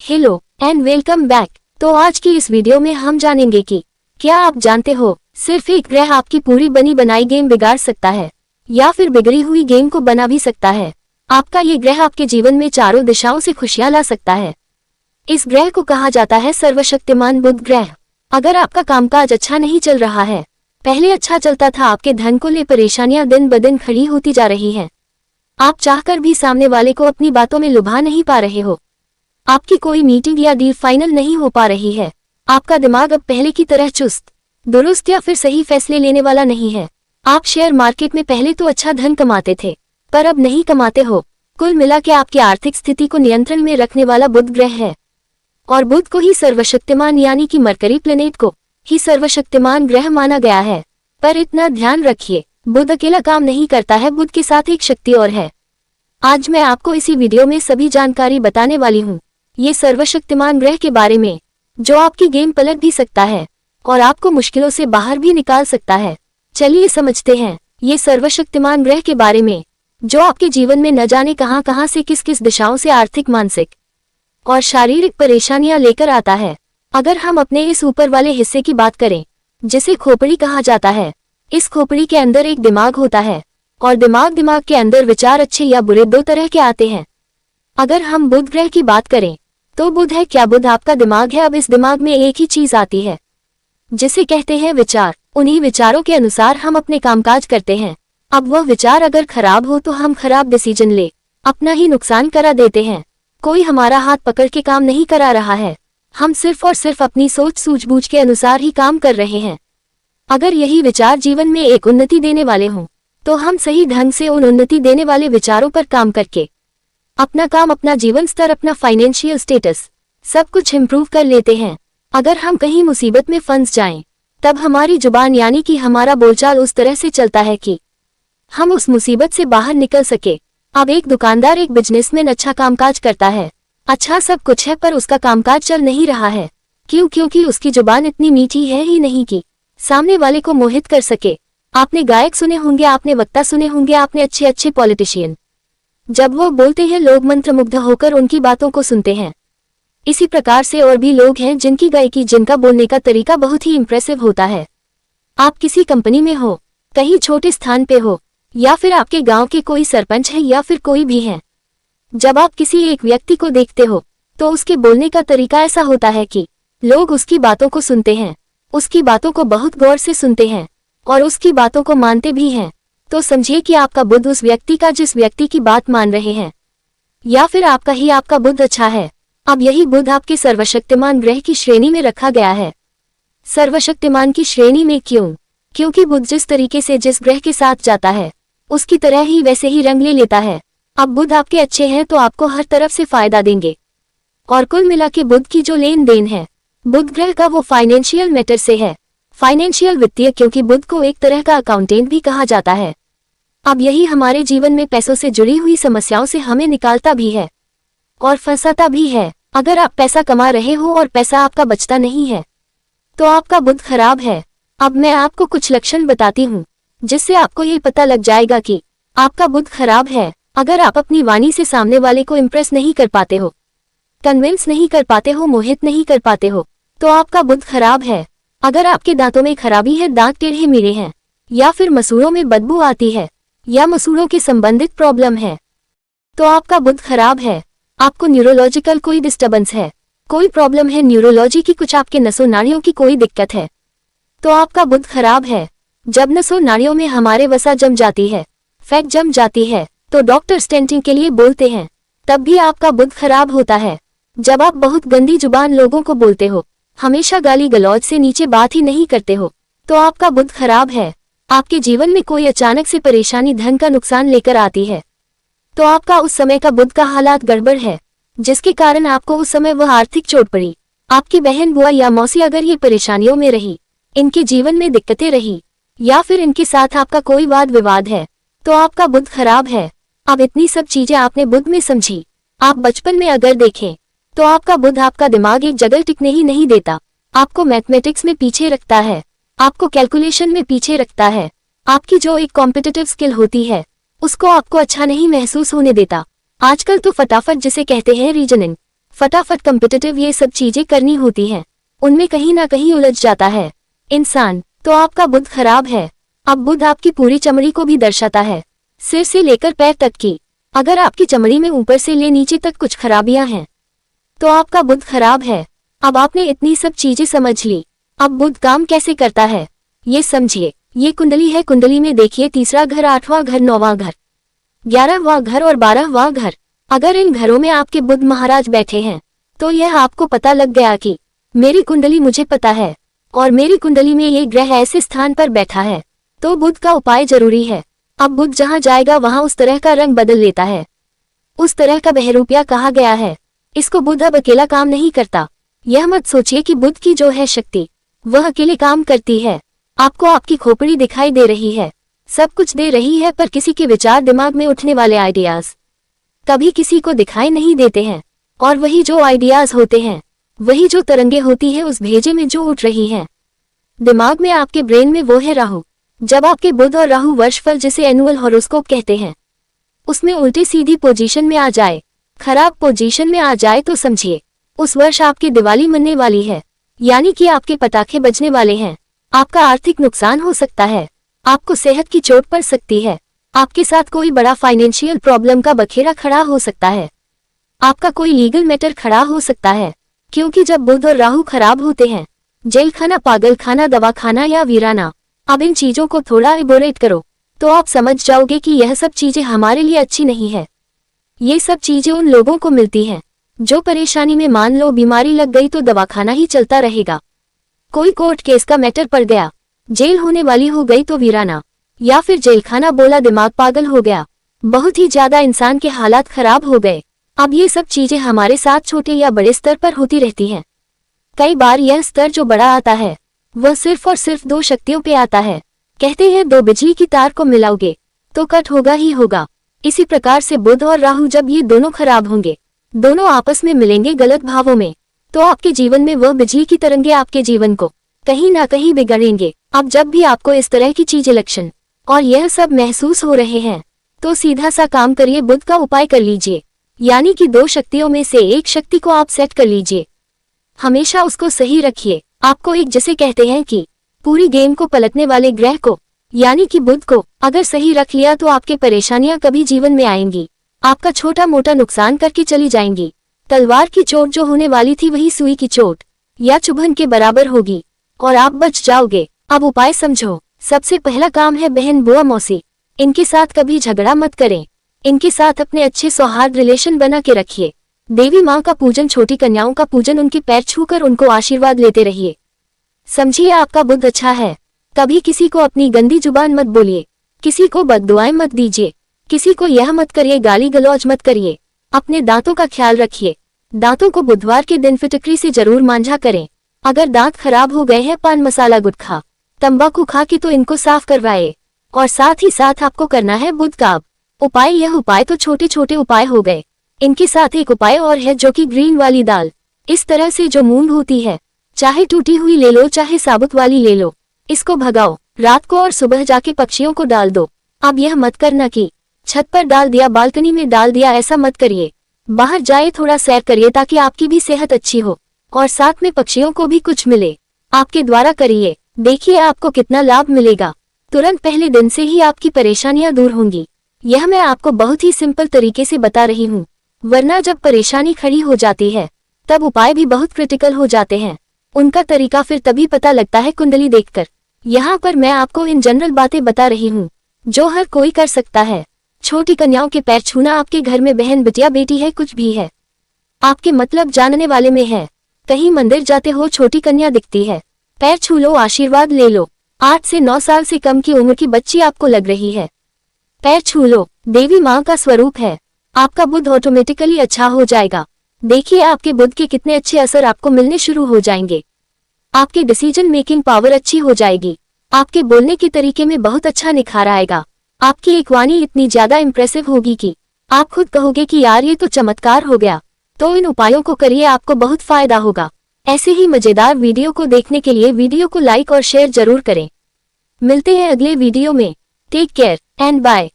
Hello and welcome back. तो आज की इस वीडियो में हम जानेंगे कि क्या आप जानते हो सिर्फ एक ग्रह आपकी पूरी बनी बनाई गेम बिगाड़ सकता है या फिर बिगड़ी हुई गेम को बना भी सकता है। आपका ये ग्रह आपके जीवन में चारों दिशाओं से खुशियां ला सकता है। इस ग्रह को कहा जाता है सर्वशक्तिमान बुध ग्रह। अगर आपका कामकाज अच्छा नहीं चल रहा है, पहले अच्छा चलता था, आपके धन को ले परेशानियां दिन ब दिन खड़ी होती जा रही हैं। आप चाहकर भी सामने वाले को अपनी बातों में लुभा नहीं पा रहे हो, आपकी कोई मीटिंग या डील फाइनल नहीं हो पा रही है, आपका दिमाग अब पहले की तरह चुस्त दुरुस्त या फिर सही फैसले लेने वाला नहीं है। आप शेयर मार्केट में पहले तो अच्छा धन कमाते थे पर अब नहीं कमाते हो। कुल मिला के आपकी आर्थिक स्थिति को नियंत्रण में रखने वाला बुध ग्रह है, और बुध को ही सर्वशक्तिमान यानी कि मरकरी प्लेनेट को ही सर्वशक्तिमान ग्रह माना गया है। पर इतना ध्यान रखिए, बुध अकेला काम नहीं करता है, बुध के साथ एक शक्ति और है। आज मैं आपको इसी वीडियो में सभी जानकारी बताने वाली हूँ, ये सर्वशक्तिमान ग्रह के बारे में, जो आपकी गेम पलट भी सकता है और आपको मुश्किलों से बाहर भी निकाल सकता है। चलिए समझते हैं ये सर्वशक्तिमान ग्रह के बारे में, जो आपके जीवन में न जाने कहां कहां से किस किस दिशाओं से आर्थिक, मानसिक और शारीरिक परेशानियां लेकर आता है। अगर हम अपने इस ऊपर वाले हिस्से की बात करें, जिसे खोपड़ी कहा जाता है, इस खोपड़ी के अंदर एक दिमाग होता है और दिमाग के अंदर विचार अच्छे या बुरे दो तरह के आते हैं। अगर हम बुध ग्रह की बात करें तो बुध है क्या? बुध आपका दिमाग है। अब इस दिमाग में एक ही चीज आती है जिसे कहते हैं विचार। उन्हीं विचारों के अनुसार हम अपने कामकाज करते हैं। अब वह विचार अगर खराब हो तो हम खराब डिसीजन ले अपना ही नुकसान करा देते हैं। कोई हमारा हाथ पकड़ के काम नहीं करा रहा है, हम सिर्फ और सिर्फ अपनी सोच सूझबूझ के अनुसार ही काम कर रहे हैं। अगर यही विचार जीवन में एक उन्नति देने वाले हों तो हम सही ढंग से उन उन्नति देने वाले विचारों पर काम करके अपना काम, अपना जीवन स्तर, अपना फाइनेंशियल स्टेटस सब कुछ इम्प्रूव कर लेते हैं। अगर हम कहीं मुसीबत में फंस जाएं, तब हमारी जुबान यानी कि हमारा बोलचाल उस तरह से चलता है कि हम उस मुसीबत से बाहर निकल सके। अब एक दुकानदार, एक बिजनेसमैन अच्छा कामकाज करता है, अच्छा सब कुछ है, पर उसका कामकाज चल नहीं रहा है। क्यों? क्योंकि उसकी जुबान इतनी मीठी है ही नहीं कि सामने वाले को मोहित कर सके। आपने गायक सुने होंगे, आपने वक्ता सुने होंगे, आपने अच्छे अच्छे पॉलिटिशियन, जब वो बोलते हैं लोग मंत्रमुग्ध होकर उनकी बातों को सुनते हैं। इसी प्रकार से और भी लोग हैं जिनकी गायकी, जिनका बोलने का तरीका बहुत ही इंप्रेसिव होता है। आप किसी कंपनी में हो, कहीं छोटे स्थान पे हो, या फिर आपके गांव के कोई सरपंच है या फिर कोई भी है, जब आप किसी एक व्यक्ति को देखते हो तो उसके बोलने का तरीका ऐसा होता है कि लोग उसकी बातों को सुनते हैं, उसकी बातों को बहुत गौर से सुनते हैं और उसकी बातों को मानते भी हैं। तो समझिए कि आपका बुध उस व्यक्ति का, जिस व्यक्ति की बात मान रहे हैं, या फिर आपका बुध अच्छा है। अब यही बुध आपके सर्वशक्तिमान ग्रह की श्रेणी में रखा गया है। सर्वशक्तिमान की श्रेणी में क्यों? क्योंकि बुध जिस तरीके से जिस ग्रह के साथ जाता है उसकी तरह ही वैसे ही रंग ले लेता है। अब बुध आपके अच्छे हैं तो आपको हर तरफ से फायदा देंगे, और कुल मिला के बुध की जो लेन देन है बुध ग्रह का, वो फाइनेंशियल मैटर से है। फाइनेंशियल, वित्तीय, क्योंकि बुध को एक तरह का अकाउंटेंट भी कहा जाता है। अब यही हमारे जीवन में पैसों से जुड़ी हुई समस्याओं से हमें निकालता भी है और फंसाता भी है। अगर आप पैसा कमा रहे हो और पैसा आपका बचता नहीं है तो आपका बुध खराब है। अब मैं आपको कुछ लक्षण बताती हूँ जिससे आपको ये पता लग जाएगा कि आपका बुध खराब है। अगर आप अपनी वाणी से सामने वाले को इम्प्रेस नहीं कर पाते हो, कन्विंस नहीं कर पाते हो, मोहित नहीं कर पाते हो, तो आपका बुध खराब है। अगर आपके दांतों में खराबी है, दांत टेढ़े मेढ़े हैं, या फिर मसूड़ों में बदबू आती है, या मसूड़ों के संबंधित प्रॉब्लम है, तो आपका बुध खराब है। आपको न्यूरोलॉजिकल कोई डिस्टर्बेंस है, कोई प्रॉब्लम है न्यूरोलॉजी की, कुछ आपके नसों नाड़ियों की कोई दिक्कत है, तो आपका बुध खराब है। जब नसों नाड़ियों में हमारे वसा जम जाती है, फैट जम जाती है, तो डॉक्टर स्टेंटिंग के लिए बोलते हैं, तब भी आपका बुध खराब होता है। जब आप बहुत गंदी जुबान लोगों को बोलते हो, हमेशा गाली गलौज से नीचे बात ही नहीं करते हो, तो आपका बुध खराब है। आपके जीवन में कोई अचानक से परेशानी, धन का नुकसान लेकर आती है, तो आपका उस समय का बुध का हालात गड़बड़ है, जिसके कारण आपको उस समय वह आर्थिक चोट पड़ी। आपकी बहन, बुआ या मौसी अगर ये परेशानियों में रही, इनके जीवन में दिक्कतें रही, या फिर इनके साथ आपका कोई वाद विवाद है, तो आपका बुध खराब है। अब इतनी सब चीजें आपने बुध में समझी। आप बचपन में अगर देखें तो आपका बुध, आपका दिमाग एक जगह टिकने ही नहीं देता, आपको मैथमेटिक्स में पीछे रखता है, आपको कैलकुलेशन में पीछे रखता है। आपकी जो एक कॉम्पिटिटिव स्किल होती है उसको आपको अच्छा नहीं महसूस होने देता। आजकल तो फटाफट जिसे कहते हैं रीजनिंग, फटाफट कम्पिटिटिव ये सब चीजें करनी होती हैं, उनमें कहीं ना कहीं उलझ जाता है इंसान। तो आपका बुध खराब है। अब बुध आपकी पूरी चमड़ी को भी दर्शाता है, सिर से लेकर पैर तक की। अगर आपकी चमड़ी में ऊपर से ले नीचे तक कुछ खराबियां हैं तो आपका बुध खराब है। अब आपने इतनी सब चीजें समझ ली, अब बुध काम कैसे करता है ये समझिए। ये कुंडली है, कुंडली में देखिए तीसरा घर, 8वां घर, 9वां घर, 11वां घर और 12वां घर। अगर इन घरों में आपके बुध महाराज बैठे हैं तो यह आपको पता लग गया कि मेरी कुंडली मुझे पता है और मेरी कुंडली में ये ग्रह ऐसे स्थान पर बैठा है, तो बुध का उपाय जरूरी है। अब बुध जहां जाएगा वहां उस तरह का रंग बदल लेता है, उस तरह का बहरूपिया कहा गया है। इसको बुध अब अकेला काम नहीं करता। यह मत सोचिए कि बुध की जो है शक्ति वह अकेले काम करती है। आपको आपकी खोपड़ी दिखाई दे रही है, सब कुछ दे रही है, पर किसी के विचार, दिमाग में उठने वाले आइडियाज कभी किसी को दिखाई नहीं देते हैं। और वही जो आइडियाज होते हैं, वही जो तरंगे होती है उस भेजे में जो उठ रही हैं दिमाग में, आपके ब्रेन में, वो है राहु। जब आपके बुध और राहु वर्षफल, जिसे एनुअल हॉरोस्कोप कहते हैं, उसमें उल्टी सीधी पोजीशन में आ जाए, खराब पोजीशन में आ जाए, तो समझिए उस वर्ष आपकी दिवाली मनने वाली है, यानी कि आपके पटाखे बजने वाले हैं। आपका आर्थिक नुकसान हो सकता है, आपको सेहत की चोट पड़ सकती है, आपके साथ कोई बड़ा फाइनेंशियल प्रॉब्लम का बखेड़ा खड़ा हो सकता है, आपका कोई लीगल मैटर खड़ा हो सकता है। क्योंकि जब बुध और राहु खराब होते हैं, जेल खाना, पागल खाना, दवाखाना या वीराना। अब इन चीजों को थोड़ा इबोरेट करो तो आप समझ जाओगे कि यह सब चीजें हमारे लिए अच्छी नहीं है। ये सब चीजें उन लोगों को मिलती हैं जो परेशानी में, मान लो बीमारी लग गई तो दवाखाना ही चलता रहेगा, कोई कोर्ट केस का मैटर पड़ गया, जेल होने वाली हो गई तो वीराना, या फिर जेल खाना, बोला दिमाग पागल हो गया, बहुत ही ज्यादा इंसान के हालात खराब हो गए। अब ये सब चीजें हमारे साथ छोटे या बड़े स्तर पर होती रहती हैं। कई बार यह स्तर जो बड़ा आता है वह सिर्फ और सिर्फ 2 शक्तियों पे आता है। कहते हैं 2 बिजली की तार को मिलाओगे तो कट होगा ही होगा। इसी प्रकार से बुध और राहु जब ये दोनों खराब होंगे, दोनों आपस में मिलेंगे गलत भावों में, तो आपके जीवन में वह बिजली की तरंगे आपके जीवन को कहीं ना कहीं बिगड़ेंगे। अब जब भी आपको इस तरह की चीजें, लक्षण और यह सब महसूस हो रहे हैं तो सीधा सा काम करिए, बुध का उपाय कर लीजिए, यानी कि 2 शक्तियों में से एक शक्ति को आप सेट कर लीजिए, हमेशा उसको सही रखिए। आपको एक, जैसे कहते हैं कि पूरी गेम को पलटने वाले ग्रह को, यानी कि बुध को अगर सही रख लिया तो आपके परेशानियां कभी जीवन में आएंगी, आपका छोटा मोटा नुकसान करके चली जाएंगी। तलवार की चोट जो होने वाली थी वही सुई की चोट या चुभन के बराबर होगी और आप बच जाओगे। अब उपाय समझो। सबसे पहला काम है बहन, बुआ, मौसी, इनके साथ कभी झगड़ा मत करें, इनके साथ अपने अच्छे सौहार्द रिलेशन बना के रखिए। देवी माँ का पूजन, छोटी कन्याओं का पूजन, उनके पैर छूकर उनको आशीर्वाद लेते रहिए। समझिए आपका बुध अच्छा है। कभी किसी को अपनी गंदी जुबान मत बोलिए, किसी को बद्दुआएं मत दीजिए, किसी को यह मत करिए, गाली गलौज मत करिए। अपने दांतों का ख्याल रखिए, दांतों को बुधवार के दिन फिटकरी से जरूर मांझा करें। अगर दांत खराब हो गए हैं पान मसाला, गुटखा, तंबाकू खा के, तो इनको साफ करवाए। और साथ ही साथ आपको करना है बुध का उपाय। यह उपाय तो छोटे छोटे उपाय हो गए, इनके साथ एक उपाय और है जो कि ग्रीन वाली दाल, इस तरह से जो मूंग होती है, चाहे टूटी हुई ले लो चाहे साबुत वाली ले लो, इसको भगाओ रात को और सुबह जाके पक्षियों को डाल दो। अब यह मत करना कि छत पर डाल दिया, बालकनी में डाल दिया, ऐसा मत करिए। बाहर जाए, थोड़ा सैर करिए ताकि आपकी भी सेहत अच्छी हो और साथ में पक्षियों को भी कुछ मिले। आपके द्वारा करिए, देखिए आपको कितना लाभ मिलेगा। तुरंत पहले दिन से ही आपकी परेशानियां दूर होंगी। यह मैं आपको बहुत ही सिंपल तरीके से बता रही हूँ, वरना जब परेशानी खड़ी हो जाती है तब उपाय भी बहुत क्रिटिकल हो जाते हैं। उनका तरीका फिर तभी पता लगता है कुंडली देखकर। यहाँ पर मैं आपको इन जनरल बातें बता रही हूँ जो हर कोई कर सकता है। छोटी कन्याओं के पैर छूना, आपके घर में बहन, बिटिया, बेटी है, कुछ भी है, आपके मतलब जानने वाले में है, कहीं मंदिर जाते हो, छोटी कन्या दिखती है, पैर छू लो, आशीर्वाद ले लो। 8 से 9 साल से कम की उम्र की बच्ची आपको लग रही है, पैर छू लो, देवी माँ का स्वरूप है। आपका बुध ऑटोमेटिकली अच्छा हो जाएगा। देखिए आपके बुध के कितने अच्छे असर आपको मिलने शुरू हो जाएंगे। आपके डिसीजन मेकिंग पावर अच्छी हो जाएगी, आपके बोलने के तरीके में बहुत अच्छा निखार आएगा, आपकी एक वाणी इतनी ज्यादा इंप्रेसिव होगी कि आप खुद कहोगे कि यार ये तो चमत्कार हो गया। तो इन उपायों को करिए, आपको बहुत फायदा होगा। ऐसे ही मजेदार वीडियो को देखने के लिए वीडियो को लाइक और शेयर जरूर करें। मिलते हैं अगले वीडियो में। Take care and bye.